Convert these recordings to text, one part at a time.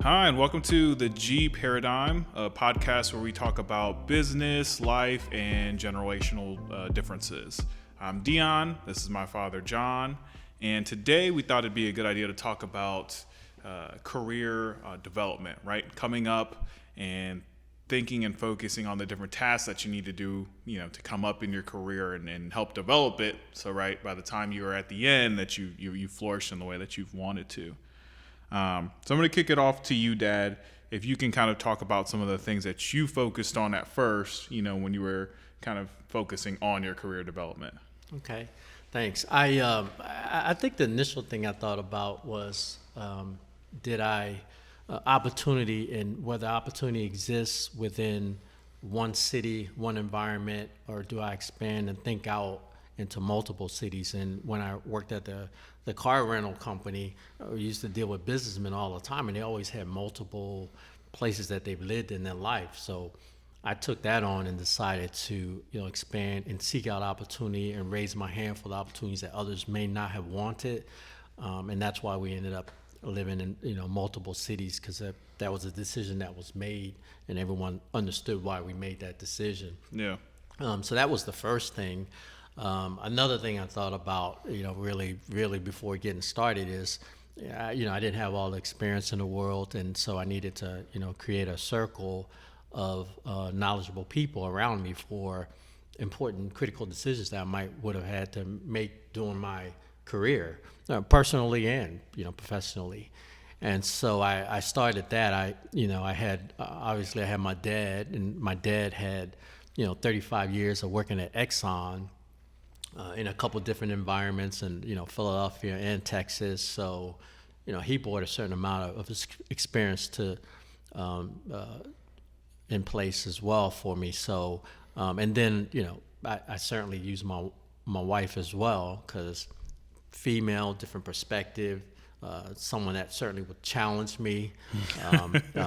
Hi, and welcome to TheGParadigm, a podcast where we talk about business, life, and generational differences. I'm Dion. This is my father, John. And today we thought it'd be a good idea to talk about career development, right? Coming up and thinking and focusing on the different tasks that you need to do, to come up in your career and help develop it. So, right, by the time you are at the end, that you flourish in the way that you've wanted to. So I'm going to kick it off to you, Dad. If you can kind of talk about some of the things that you focused on at first, when you were kind of focusing on your career development. Okay, thanks. I think the initial thing I thought about was did I opportunity and whether opportunity exists within one city, one environment, or do I expand and think out into multiple cities? And when I worked at the car rental company, we used to deal with businessmen all the time, and they always had multiple places that they've lived in their life. So I took that on and decided to expand and seek out opportunity and raise my hand for the opportunities that others may not have wanted, and that's why we ended up living in multiple cities, because that was a decision that was made, and everyone understood why we made that decision. Yeah. So that was the first thing. Another thing I thought about, really before getting started is, I didn't have all the experience in the world, and so I needed to, create a circle of knowledgeable people around me for important, critical decisions that I would have had to make during my career, personally and professionally. And so I started that. I had obviously I had my dad, and my dad had 35 years of working at Exxon. In a couple different environments, and Philadelphia and Texas. So, he brought a certain amount of experience to in place as well for me. So, and then I certainly use my wife as well, because female, different perspective. Someone that certainly would challenge me,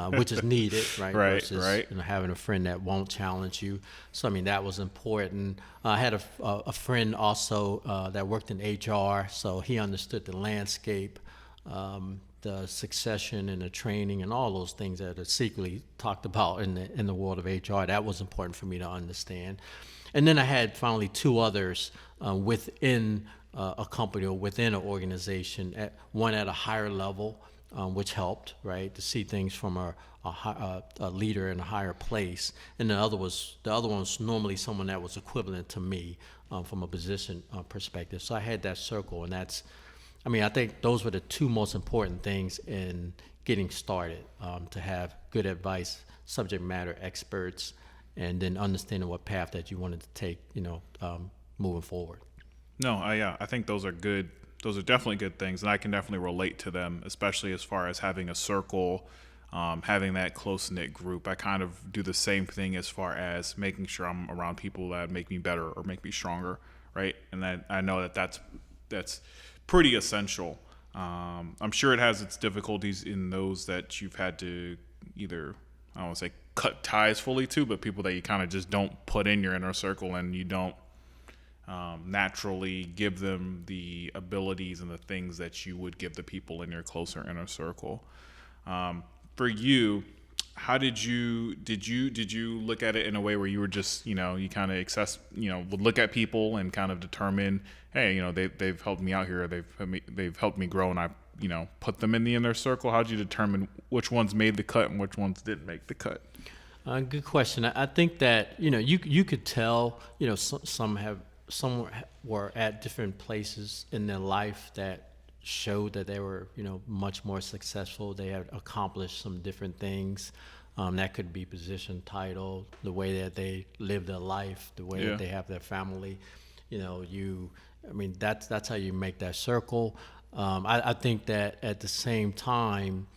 which is needed, right? Versus having a friend that won't challenge you. So that was important. I had a friend also that worked in HR, so he understood the landscape, the succession and the training and all those things that are secretly talked about in the world of HR. That was important for me to understand. And then I had finally two others within a company or within an organization, one at a higher level, which helped, right, to see things from a leader in a higher place, and the other one was normally someone that was equivalent to me from a position perspective. So I had that circle, and I think those were the two most important things in getting started, to have good advice, subject matter experts, and then understanding what path that you wanted to take, moving forward. No, I think those are good. Those are definitely good things, and I can definitely relate to them, especially as far as having a circle, having that close-knit group. I kind of do the same thing as far as making sure I'm around people that make me better or make me stronger, right? And I know that's pretty essential. I'm sure it has its difficulties in those that you've had to either, I don't want to say cut ties fully to, but people that you kind of just don't put in your inner circle, and you don't naturally give them the abilities and the things that you would give the people in your closer inner circle. For you, how did you look at it in a way where you were just, you kind of would look at people and kind of determine, hey, they've helped me out here, they've helped me grow, and I, put them in the inner circle? How did you determine which ones made the cut and which ones didn't make the cut? Good question. I think that you could tell, some were at different places in their life that showed that they were, much more successful. They had accomplished some different things. That could be position, title, the way that they live their life, the way that they have their family. That's how you make that circle. I think that at the same time,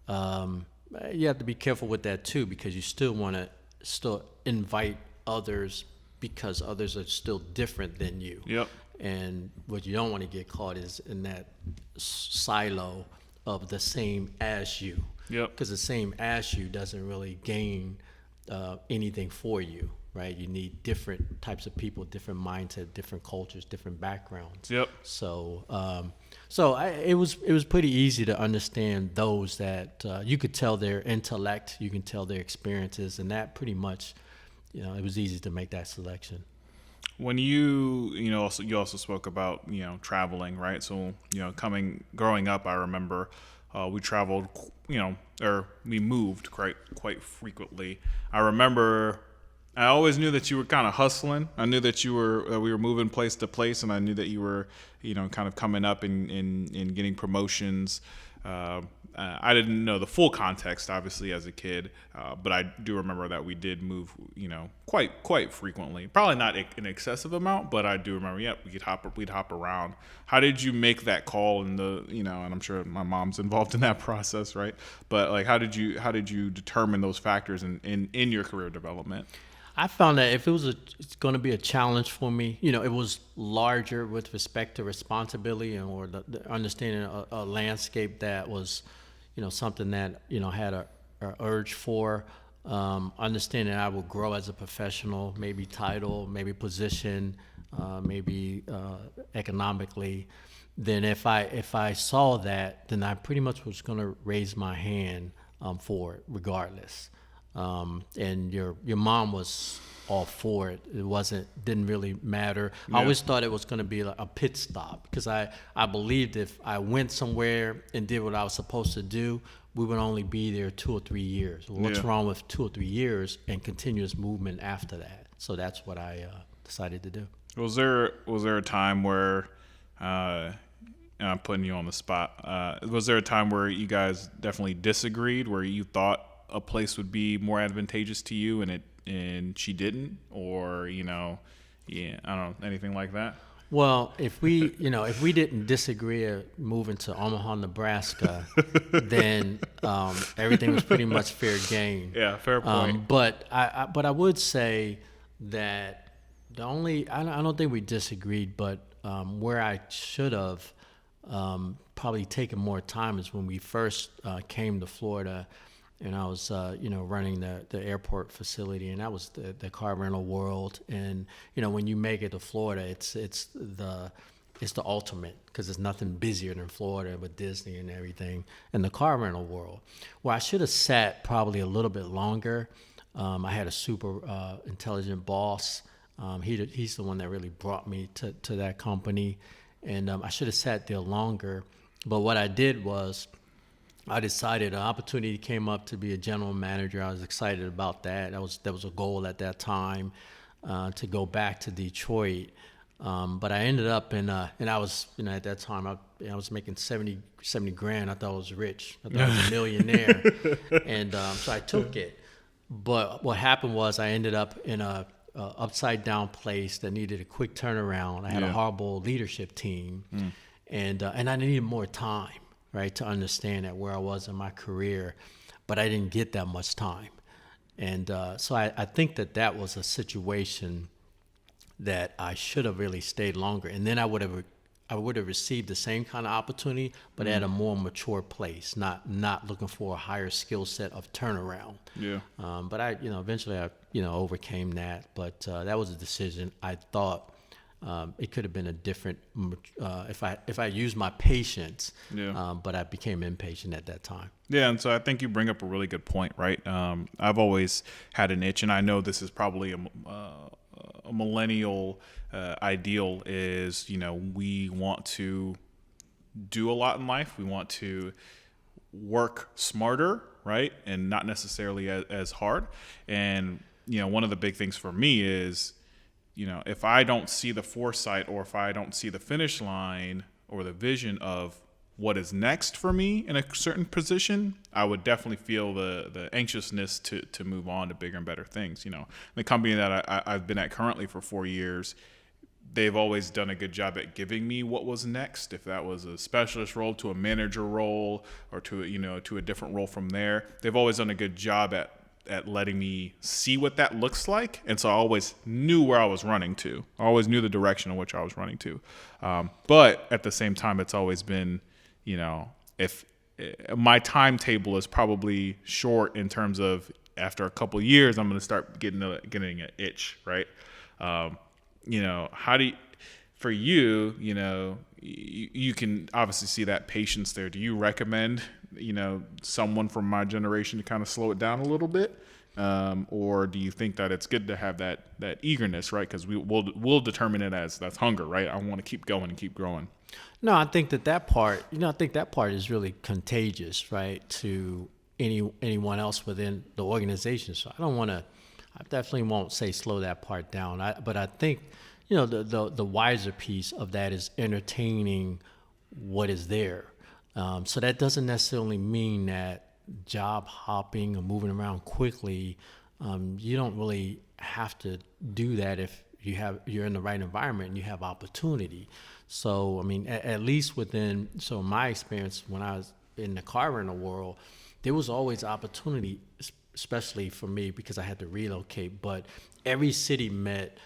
you have to be careful with that too, because you still want to invite others, because others are still different than you. Yep. And what you don't want to get caught is in that silo of the same as you. Yep. Because the same as you doesn't really gain anything for you, right? You need different types of people, different mindset, different cultures, different backgrounds. Yep. So, it was pretty easy to understand those that you could tell their intellect, you can tell their experiences, and that pretty much, it was easy to make that selection. When you also spoke about, traveling, right? So, growing up, I remember we traveled, or we moved quite frequently. I remember I always knew that you were kind of hustling. I knew that we were moving place to place, and I knew that you were, kind of coming up and getting promotions. I didn't know the full context, obviously, as a kid, but I do remember that we did move, quite frequently. Probably not an excessive amount, but I do remember. Yeah, we'd hop around. How did you make that call? And and I'm sure my mom's involved in that process, right? But like, how did you determine those factors in your career development? I found that if it's going to be a challenge for me, it was larger with respect to responsibility or the understanding a landscape that was, something that, had a urge for, understanding I would grow as a professional, maybe title, maybe position, maybe economically. Then if I saw that, then I pretty much was going to raise my hand for it regardless. And your mom was all for it. Didn't really matter. Yeah. I always thought it was going to be like a pit stop because I believed if I went somewhere and did what I was supposed to do, we would only be there 2 or 3 years. Well, what's wrong with 2 or 3 years and continuous movement after that? So that's what I decided to do. Was there a time where, and I'm putting you on the spot, was there a time where you guys definitely disagreed, where you thought a place would be more advantageous to you and she didn't, or I don't know, anything like that? Well, if we didn't disagree at moving to Omaha, Nebraska, then everything was pretty much fair game. Yeah, fair point. But I would say that I don't think we disagreed, but where I should have probably taken more time is when we first came to Florida. And I was, running the airport facility, and that was the car rental world. And when you make it to Florida, it's the ultimate because there's nothing busier than Florida with Disney and everything. And the car rental world, where I should have sat probably a little bit longer. I had a super intelligent boss. He's the one that really brought me to that company, and I should have sat there longer. But what I did was, I decided an opportunity came up to be a general manager. I was excited about that. That was a goal at that time, to go back to Detroit. But I ended up and I was, at that time I was making 70 grand. I thought I was rich. I thought I was a millionaire. And so I took it. But what happened was I ended up in a upside down place that needed a quick turnaround. I had a horrible leadership team, and I needed more time. Right, to understand that where I was in my career, but I didn't get that much time. And so I think that was a situation that I should have really stayed longer. And then I would have received the same kind of opportunity, but at a more mature place, not looking for a higher skill set of turnaround. Yeah. But I, eventually I, overcame that. But that was a decision. I thought it could have been a different if I used my patience. Yeah. But I became impatient at that time. Yeah, and so I think you bring up a really good point, right? I've always had an itch, and I know this is probably a millennial ideal. Is we want to do a lot in life. We want to work smarter, right, and not necessarily as hard. And one of the big things for me is, if I don't see the foresight, or if I don't see the finish line or the vision of what is next for me in a certain position, I would definitely feel the anxiousness to move on to bigger and better things. The company that I've been at currently for 4 years, they've always done a good job at giving me what was next. If that was a specialist role to a manager role, or to a different role from there, they've always done a good job at letting me see what that looks like. And so I always knew where I was running to. I always knew the direction in which I was running to. But at the same time, it's always been, if my timetable is probably short in terms of after a couple of years, I'm going to start getting an itch, right? How do you, for you, you can obviously see that patience there. Do you recommend, someone from my generation to kind of slow it down a little bit? Or do you think that it's good to have that eagerness, right? Because we'll determine it as that's hunger, right? I want to keep going and keep growing. No, I think that part, I think that part is really contagious, right, to anyone else within the organization. So I definitely won't say slow that part down. But I think, the wiser piece of that is entertaining what is there. So that doesn't necessarily mean that job hopping or moving around quickly, you don't really have to do that if you're in the right environment and you have opportunity. So, I mean, at least so my experience when I was in the car rental world, there was always opportunity, especially for me because I had to relocate. But every city met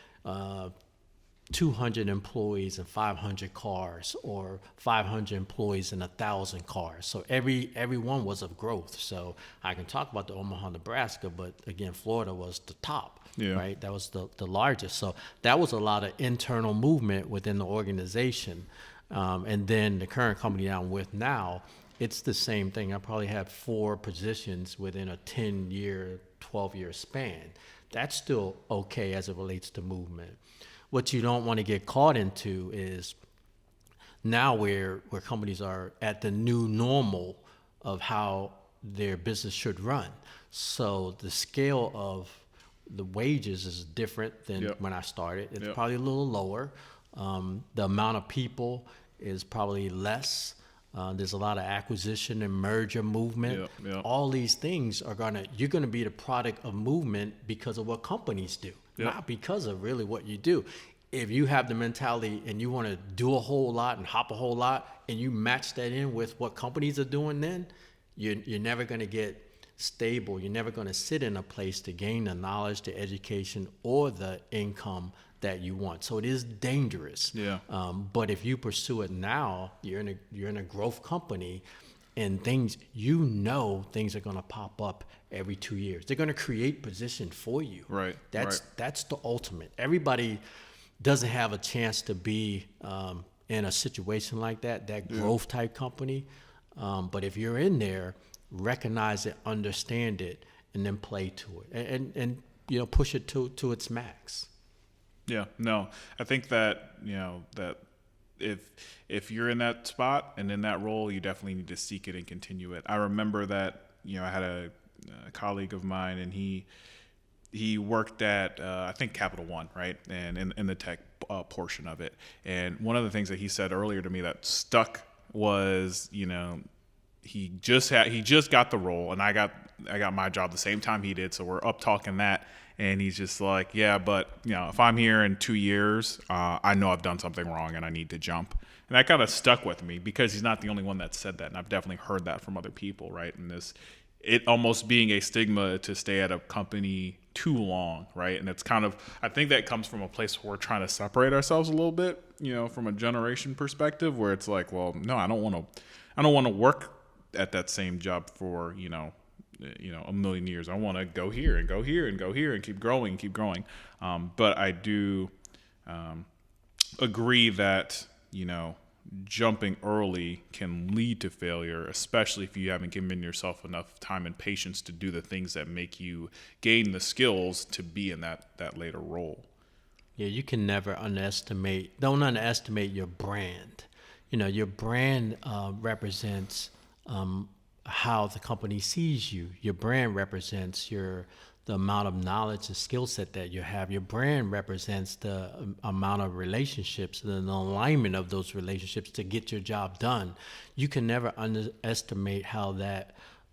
200 employees and 500 cars, or 500 employees and 1,000 cars. So everyone was of growth. So I can talk about the Omaha, Nebraska, but again, Florida was the top, right? That was the largest. So that was a lot of internal movement within the organization. And then the current company I'm with now, it's the same thing. I probably have 4 positions within a 10-year, 12-year span. That's still okay as it relates to movement. What you don't want to get caught into is now where companies are at the new normal of how their business should run. So the scale of the wages is different than when I started. It's probably a little lower. The amount of people is probably less. There's a lot of acquisition and merger movement. All these things you're gonna be the product of movement because of what companies do. Not because of really what you do. If you have the mentality and you want to do a whole lot and hop a whole lot, and you match that in with what companies are doing, then you're never going to get stable. You're never going to sit in a place to gain the knowledge, the education, or the income that you want. So it is dangerous. But if you pursue it now, you're in a growth company, and things are going to pop up every 2 years. They're going to create position for you. Right. That's the ultimate. Everybody doesn't have a chance to be in a situation like that growth type company. But if you're in there, recognize it, understand it, and then play to it, and push it to its max. Yeah. No, I think that that if you're in that spot and in that role, you definitely need to seek it and continue it. I remember that I had a colleague of mine, and he worked at I think Capital One, right, and in the tech portion of it. And one of the things that he said earlier to me that stuck was he just got the role, and I got my job the same time he did, so we're up talking that. And he's just like, yeah, but if I'm here in 2 years, I know I've done something wrong and I need to jump. And that kind of stuck with me because he's not the only one that said that, and I've definitely heard that from other people, right? And it almost being a stigma to stay at a company too long, right? And it's kind of, I think that comes from a place where we're trying to separate ourselves a little bit, from a generation perspective, where it's like, well, no, I don't want to work at that same job for a million years. I want to go here and go here and go here and keep growing. But I do agree that jumping early can lead to failure, especially if you haven't given yourself enough time and patience to do the things that make you gain the skills to be in that later role. Yeah, you can never don't underestimate your brand. Your brand represents how the company sees you. Your brand represents the amount of knowledge and skill set that you have. Your brand represents the amount of relationships and the alignment of those relationships to get your job done. You can never underestimate how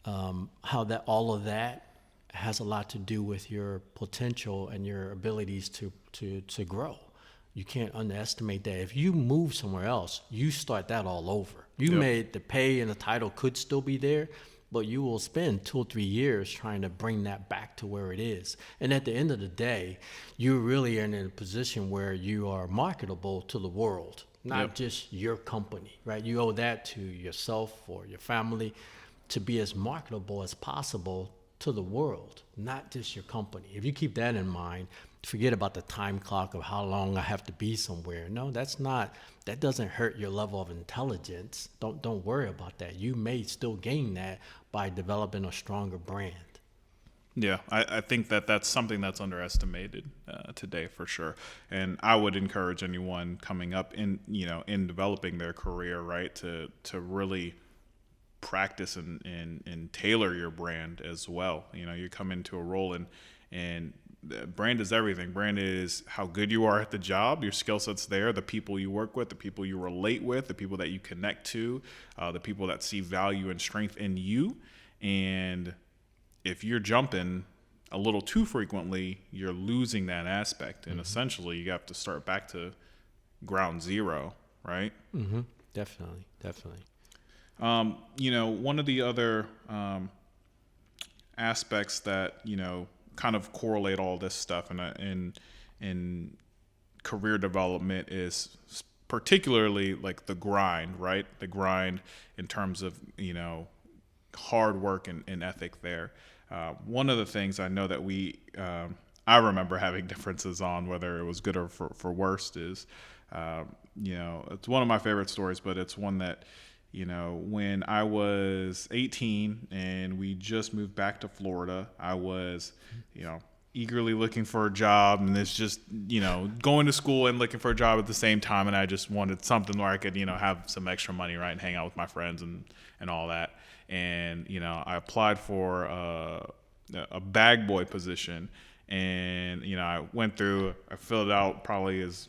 all of that has a lot to do with your potential and your abilities to grow. You can't underestimate that. If you move somewhere else, you start that all over. Made the pay and the title could still be there, but you will spend 2 or 3 years trying to bring that back to where it is. And at the end of the day, you're really in a position where you are marketable to the world, not just your company, right? You owe that to yourself or your family to be as marketable as possible to the world, not just your company. If you keep that in mind, forget about the time clock of how long I have to be somewhere. No, that doesn't hurt your level of intelligence. Don't worry about that. You may still gain that by developing a stronger brand. Yeah, I think that's something that's underestimated today for sure. And I would encourage anyone coming up in developing their career, right, to really practice and tailor your brand as well. You come into a role and brand is everything. Brand is how good you are at the job, your skill set's there, the people you work with, the people you relate with, the people that you connect to, the people that see value and strength in you. And if you're jumping a little too frequently, you're losing that aspect. And essentially you have to start back to ground zero, right? Mm-hmm. Definitely. One of the other aspects that, kind of correlate all this stuff in career development is particularly like the grind, right? The grind in terms of, hard work and ethic there. One of the things I know that I remember having differences on, whether it was good or for worst, is, it's one of my favorite stories, but it's one that, when I was 18 and we just moved back to Florida, I was, eagerly looking for a job, and it's just, going to school and looking for a job at the same time. And I just wanted something where I could, have some extra money, right, and hang out with my friends and all that. And, I applied for a bag boy position, and, I went through, I filled it out probably as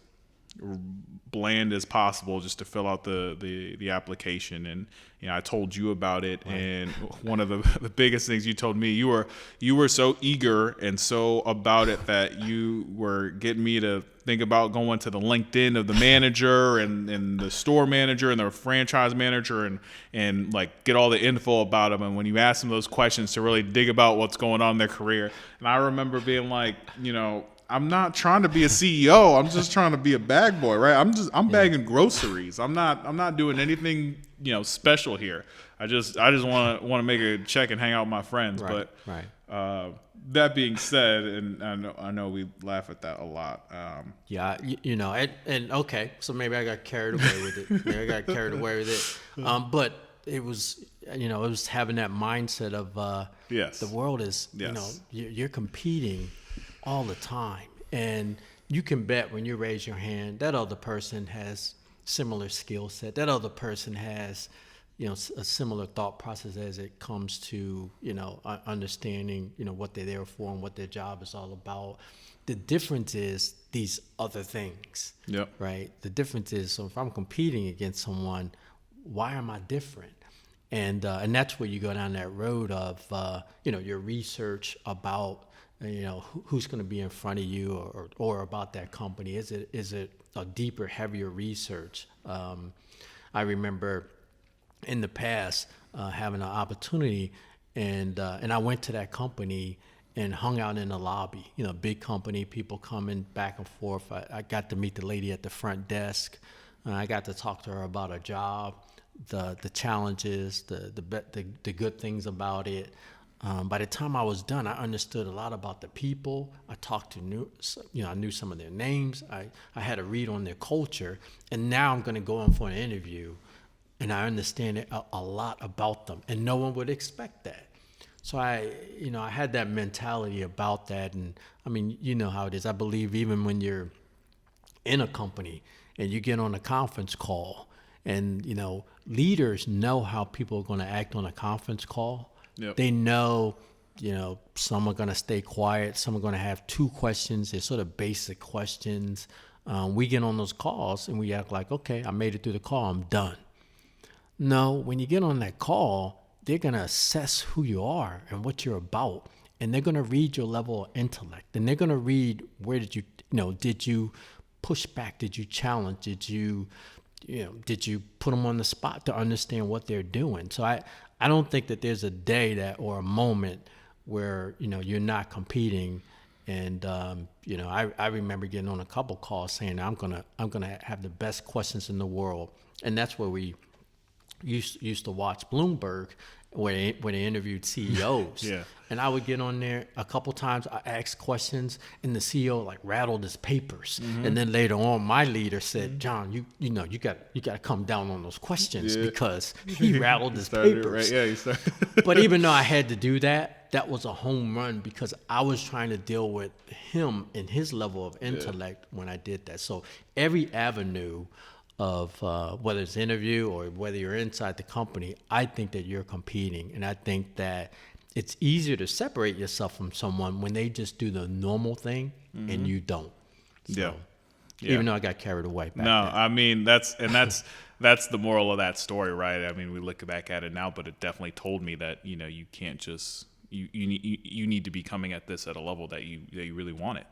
bland as possible just to fill out the application. And I told you about it, right. And one of the biggest things you told me, you were so eager and so about it that you were getting me to think about going to the LinkedIn of the manager and the store manager and the franchise manager and like get all the info about them. And when you ask them those questions, to really dig about what's going on in their career. And I remember being like, I'm not trying to be a CEO. I'm just trying to be a bag boy, right? I'm bagging groceries. I'm not doing anything, special here. I just want to make a check and hang out with my friends. Right, But right. That being said, and I know we laugh at that a lot. Yeah, and okay, so maybe I got carried away with it. But it was, it was having that mindset of yes, the world is, yes, you're competing all the time, and you can bet when you raise your hand that other person has similar skill set, that other person has a similar thought process as it comes to understanding what they're there for and what their job is all about. The difference is these other things. Yep. Right. The difference is, so if I'm competing against someone, why am I different? And that's where you go down that road of your research about who's going to be in front of you or about that company. Is it a deeper, heavier research? I remember in the past having an opportunity, and I went to that company and hung out in the lobby. Big company, people coming back and forth. I got to meet the lady at the front desk. I got to talk to her about her job, the challenges, the good things about it. By the time I was done, I understood a lot about the people. I talked to I knew some of their names. I had a read on their culture, and now I'm going to go in for an interview, and I understand a lot about them, and no one would expect that. So I had that mentality about that, and I mean, you know how it is. I believe even when you're in a company and you get on a conference call, and leaders know how people are going to act on a conference call. Yep. They know, some are going to stay quiet. Some are going to have two questions. They're sort of basic questions. We get on those calls and we act like, okay, I made it through the call. I'm done. No, when you get on that call, they're going to assess who you are and what you're about. And they're going to read your level of intellect. And they're going to read, where did you push back? Did you challenge? Did you put them on the spot to understand what they're doing? So I don't think that there's a day or a moment where, you're not competing. And, I remember getting on a couple calls saying, I'm going to have the best questions in the world. And that's where we used to watch Bloomberg. where they interviewed CEOs. Yeah. And I would get on there a couple times. I asked questions, and the CEO like rattled his papers. And then later on, my leader said, "John, you know you got to come down on those questions because he rattled his papers." Right? Yeah, he started. But even though I had to do that, that was a home run because I was trying to deal with him and his level of intellect when I did that. So every avenue of whether it's interview or whether you're inside the company, I think that you're competing. And I think that it's easier to separate yourself from someone when they just do the normal thing and you don't. So, even though I got carried away back then. I mean, that's the moral of that story, right? I mean, we look back at it now, but it definitely told me that, you know, you can't just, you need to be coming at this at a level that you really want it.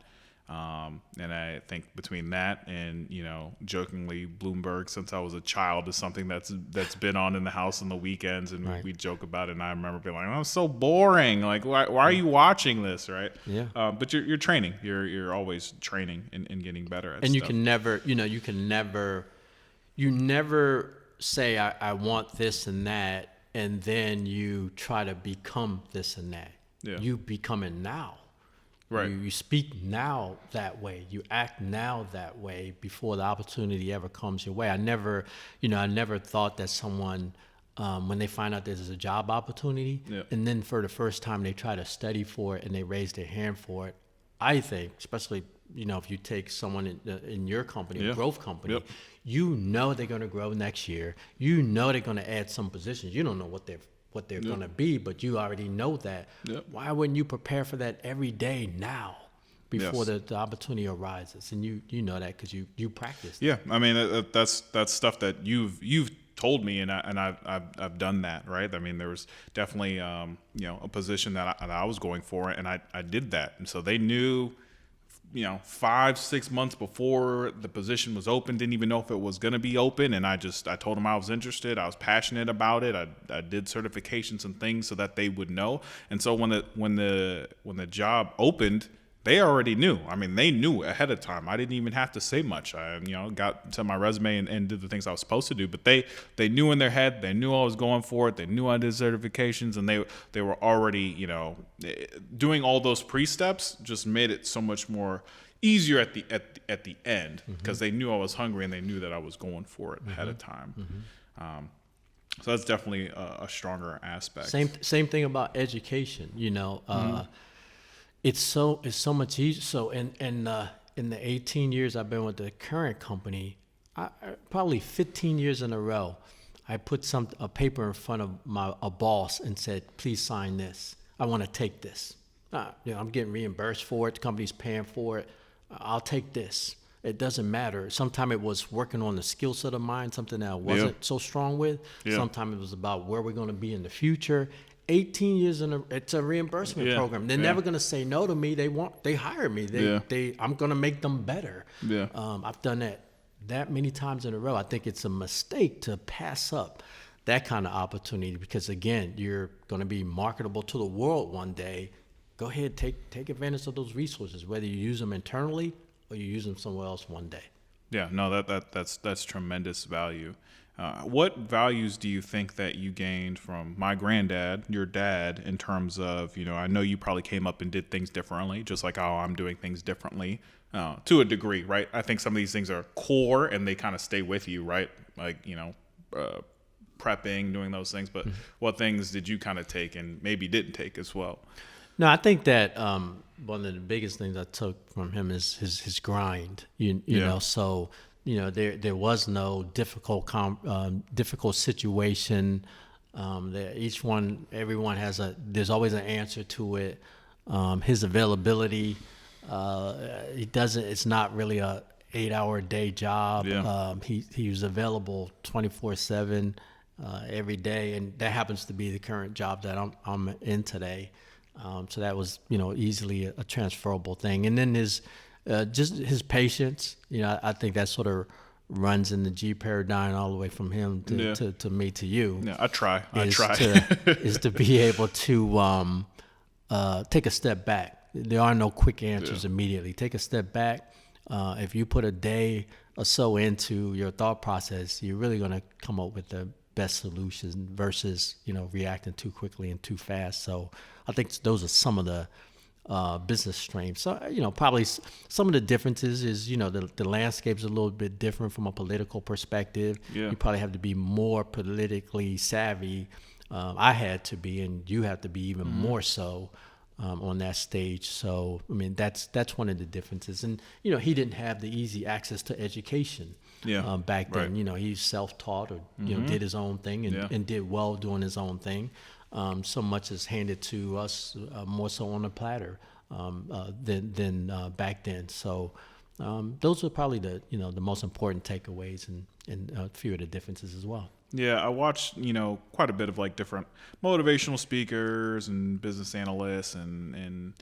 And I think between that and, you know, jokingly, Bloomberg since I was a child is something that's been on in the house on the weekends, and we joke about it. And I remember being like, "Oh, it's so boring. Like, why are you watching this?" Right? Yeah. But you're training. You're always training and getting better at and stuff. You never say I want this and that, and then you try to become this and that. Yeah. You become it now. Right. You speak now that way. You act now that way before the opportunity ever comes your way. I never thought that someone, when they find out there's a job opportunity, and then for the first time they try to study for it and they raise their hand for it. I think, especially, you know, if you take someone in your company, a growth company, you know they're going to grow next year. You know they're going to add some positions. You don't know what they're going to be, but you already know that. Why wouldn't you prepare for that every day now before the opportunity arises? And you know that because you practice. Yeah, I mean that's stuff that you've told me, and I've done that, right? I mean, there was definitely you know, a position that I was going for, and I did that, and so they knew. You know, 5-6 months before the position was open, didn't even know if it was going to be open. And I told them I was interested. I was passionate about it. I did certifications and things so that they would know. And so when the job opened, they already knew. I mean, they knew ahead of time. I didn't even have to say much. I, you know, got to my resume and did the things I was supposed to do. But they knew in their head. They knew I was going for it. They knew I did certifications, and they were already, you know, doing all those pre-steps just made it so much more easier at the end because they knew I was hungry and they knew that I was going for it ahead of time. So that's definitely a stronger aspect. Same thing about education. You know. It's so much easier. So in the 18 years I've been with the current company, probably 15 years in a row, I put a paper in front of a boss and said, "Please sign this. I want to take this. You know, I'm getting reimbursed for it. The company's paying for it. I'll take this. It doesn't matter." Sometimes it was working on the skill set of mine, something that I wasn't so strong with. Sometimes it was about where we're going to be in the future. 18 years it's a reimbursement program. They're never going to say no to me. They hire me. I'm going to make them better. I've done that many times in a row. I think it's a mistake to pass up that kind of opportunity because, again, you're going to be marketable to the world one day. Go ahead, take advantage of those resources, whether you use them internally or you use them somewhere else one day. Yeah, no, that's tremendous value. What values do you think that you gained from my granddad, your dad, in terms of, you know, I know you probably came up and did things differently, just like how I'm doing things differently to a degree, right? I think some of these things are core and they kind of stay with you, right? Like, you know, prepping, doing those things. But what things did you kind of take and maybe didn't take as well? No, I think that one of the biggest things I took from him is his grind, you know, so... You know, there was no difficult situation. Everyone there's always an answer to it. His availability, it's not really a 8-hour day job. He was available 24/7 every day, and that happens to be the current job that I'm in today. So that was, you know, easily a transferable thing. And then just his patience, you know, I think that sort of runs in the G paradigm all the way from him to me to you. Yeah, I try. Is to be able to take a step back. There are no quick answers immediately. Take a step back. If you put a day or so into your thought process, you're really going to come up with the best solutions versus, reacting too quickly and too fast. So I think those are some of the business strengths. So, probably some of the differences is, the landscape's a little bit different from a political perspective. Yeah. You probably have to be more politically savvy. I had to be, and you have to be even more so on that stage. So, I mean, that's one of the differences. And, he didn't have the easy access to education back then. Right. He's self-taught or, did his own thing and did well doing his own thing. So much is handed to us more so on a platter than back then. So those are probably the most important takeaways and a few of the differences as well. Yeah, I watched, quite a bit of like different motivational speakers and business analysts and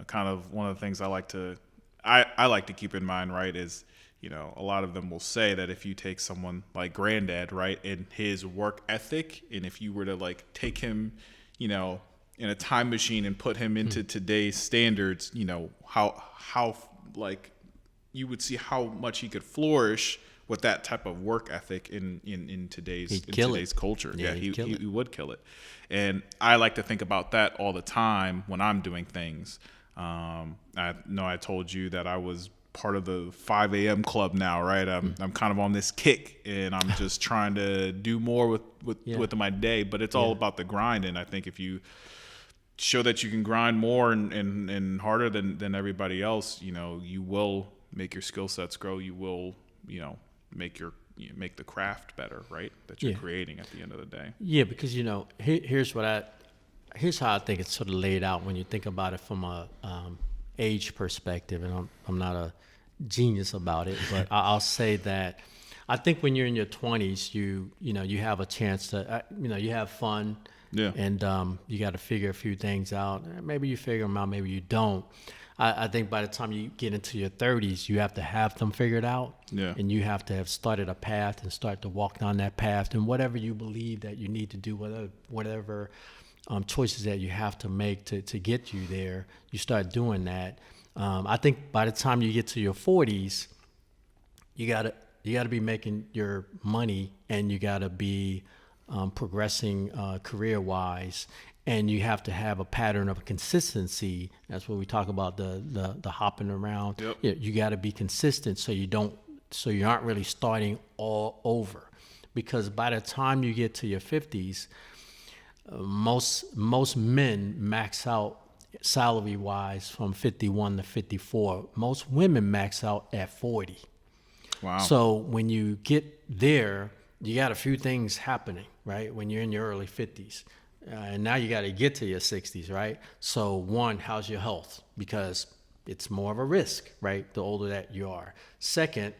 kind of one of the things I like to keep in mind, right, is, a lot of them will say that if you take someone like Granddad, right, and his work ethic, and if you were to like take him, in a time machine and put him into today's standards, how like you would see how much he could flourish with that type of work ethic in today's culture. Yeah, he would kill it. And I like to think about that all the time when I'm doing things. I know I told you that I was part of the 5 a.m. club now, right? I'm kind of on this kick, and I'm just trying to do more with my day. But it's all about the grind, and I think if you show that you can grind more and harder than everybody else, you will make your skill sets grow. You will, make the craft better, right? That you're creating at the end of the day. Yeah, because here's how I think it's sort of laid out when you think about it from a age perspective, and I'm not a genius about it, but I'll say that I think when you're in your 20s, you have a chance to you have fun, and you got to figure a few things out. Maybe you figure them out, maybe you don't. I think by the time you get into your 30s, you have to have them figured out, and you have to have started a path and start to walk down that path, and whatever you believe that you need to do, whatever choices that you have to make to get you there, you start doing that. I think by the time you get to your 40s, you gotta be making your money, and you gotta be progressing career-wise, and you have to have a pattern of consistency. That's what we talk about, the hopping around. Yep. You got to be consistent so you aren't really starting all over, because by the time you get to your 50s, most men max out salary wise from 51 to 54. Most women max out at 40. Wow. So when you get there, you got a few things happening, right? When you're in your early 50s. And now you got to get to your 60s, right? So one, how's your health? Because it's more of a risk, right? The older that you are. Second,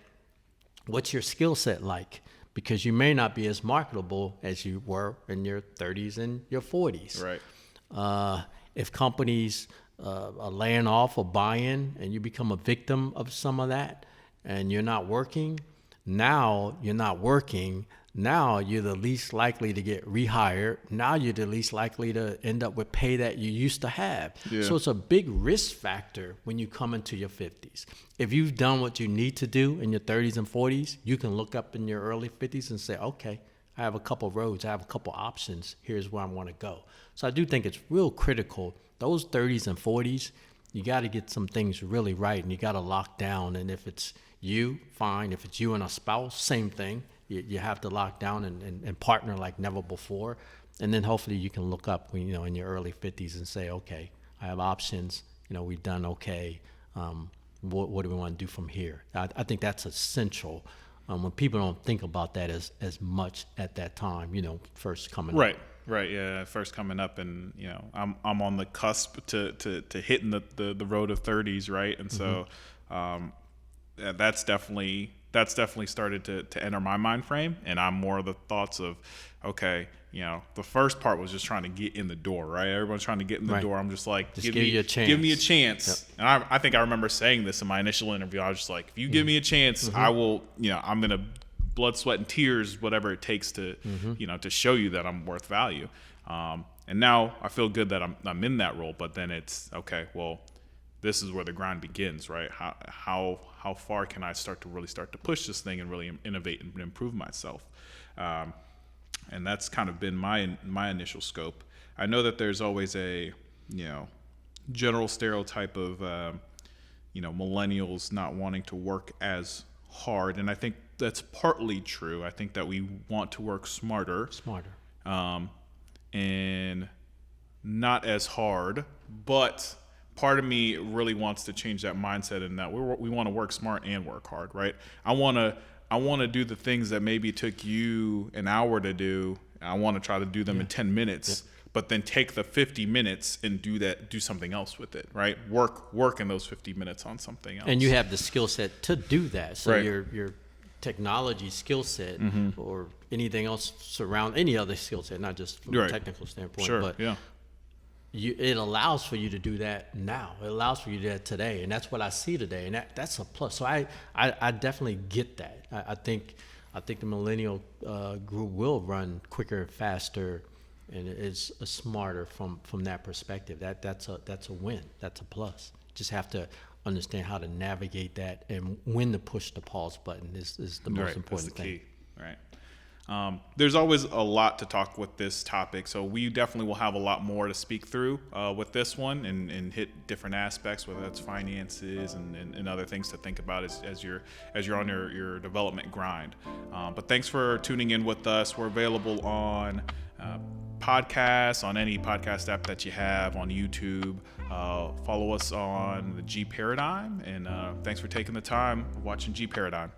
what's your skill set like? Because you may not be as marketable as you were in your 30s and your 40s. Right. If companies are laying off or buying, and you become a victim of some of that, and you're not working, now you're not working. Now you're the least likely to get rehired. Now you're the least likely to end up with pay that you used to have. Yeah. So it's a big risk factor when you come into your 50s. If you've done what you need to do in your 30s and 40s, you can look up in your early 50s and say, okay, I have a couple roads, I have a couple options. Here's where I want to go. So I do think it's real critical. Those 30s and 40s, you got to get some things really right, and you got to lock down. And if it's you, fine. If it's you and a spouse, same thing. You have to lock down and partner like never before. And then hopefully you can look up when, in your early 50s and say, okay, I have options. We've done okay. What do we want to do from here? I think that's essential when people don't think about that as much at that time, first coming up. Right. Yeah. First coming up, and I'm on the cusp to hitting the road of 30s, right? And so that's definitely started to enter my mind frame, and I'm more of the thoughts of, okay, the first part was just trying to get in the door, right? Everyone's trying to get in the door. I'm just like, give me a chance. Yep. And I think I remember saying this in my initial interview. I was just like, if you give me a chance, I will, I'm going to blood, sweat, and tears, whatever it takes to, to show you that I'm worth value. And now I feel good that I'm in that role, but then it's, okay, well, this is where the grind begins, right? How far can I start to push this thing and really innovate and improve myself? And that's kind of been my initial scope. I know that there's always a, general stereotype of, millennials not wanting to work as hard. And I think that's partly true. I think that we want to work smarter. And not as hard, but part of me really wants to change that mindset in that we want to work smart and work hard, right? I want to do the things that maybe took you an hour to do. I want to try to do them in 10 minutes, but then take the 50 minutes and do something else with it, right? Work in those 50 minutes on something else. And you have the skill set to do that. So right. your technology skill set or anything else surround any other skill set, not just from a technical standpoint, but it allows for you to do that now. It allows for you to do that today, and that's what I see today, and that's a plus. So I definitely get that. I think the millennial group will run quicker, faster, and it's smarter from that perspective. That's a win. That's a plus. Just have to understand how to navigate that and when to push the pause button is the most important that's the thing. Key. Right. There's always a lot to talk with this topic, so we definitely will have a lot more to speak through with this one and hit different aspects, whether that's finances and other things to think about as you're on your development grind. But thanks for tuning in with us. We're available on podcasts, on any podcast app that you have, on YouTube. Follow us on the G Paradigm, and thanks for taking the time watching G Paradigm.